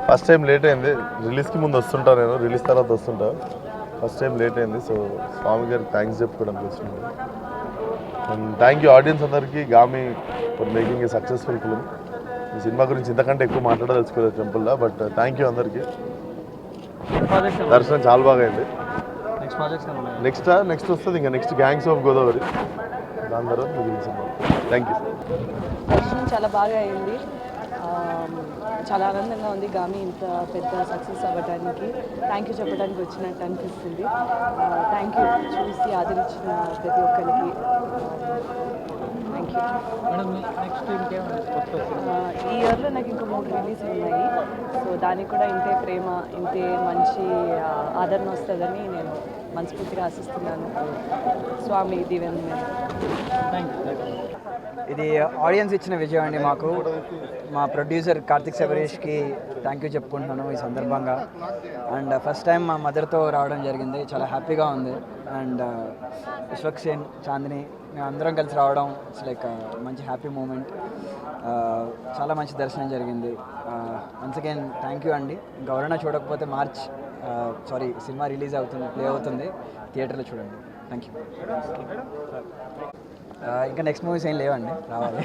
First time late అయింది. రిలీజ్కి ముందు వస్తుంటా, నేను రిలీజ్ తర్వాత వస్తుంటా. ఫస్ట్ టైం లేట్ అయింది. సో స్వామి గారికి థ్యాంక్స్ చెప్పుకోవడానికి వస్తున్నాను. అండ్ థ్యాంక్ యూ ఆడియన్స్ అందరికీ, Gaami for making a successful film. ఈ సినిమా గురించి ఇంతకంటే ఎక్కువ మాట్లాడదలుచుకోలేదు టెంపుల్లో, బట్ థ్యాంక్ యూ అందరికీ. దర్శనం చాలా బాగా అయింది. నెక్స్ట్ వస్తుంది ఇంకా నెక్స్ట్ గ్యాంగ్స్ ఆఫ్ గోదావరి, దాని తర్వాత మిగిలిన సినిమా. Thank you. దర్శనం చాలా బాగా అయింది. చాలా ఆనందంగా ఉంది గామి ఇంత పెద్ద సక్సెస్ అవ్వడానికి. థ్యాంక్ యూ చెప్పడానికి వచ్చినట్టు అనిపిస్తుంది. థ్యాంక్ యూ చూసి ఆదరించిన ప్రతి ఒక్కరికి థ్యాంక్ యూ. ఈ ఇయర్లో నాకు ఇంకా 3 రిలీజ్ ఉన్నాయి. సో దానికి కూడా ఇంతే ప్రేమ, ఇంతే మంచి ఆదరణ వస్తుందని నేను మనస్ఫూర్తిగా ఆశిస్తున్నాను. స్వామి దీవెన. ఇది ఆడియన్స్ ఇచ్చిన విజయం అండి. మాకు మా ప్రొడ్యూసర్ కార్తిక్ శబరీష్కి థ్యాంక్ యూ చెప్పుకుంటున్నాను ఈ సందర్భంగా. అండ్ ఫస్ట్ టైం మా మదర్తో రావడం జరిగింది, చాలా హ్యాపీగా ఉంది. అండ్ విశ్వక్సేన్, చాందిని మేము అందరం కలిసి రావడం ఇట్స్ లైక్ మంచి హ్యాపీ మూమెంట్. చాలా మంచి దర్శనం జరిగింది. వన్స్ అగైన్ థ్యాంక్ యూ అండి. ఇంకా ఎవరైనా చూడకపోతే సినిమా రిలీజ్ అవుతుంది, ప్లే అవుతుంది, థియేటర్లో చూడండి. Thank you. ఇంకా నెక్స్ట్ మూవీస్ ఏం లేవండి, రావాలి.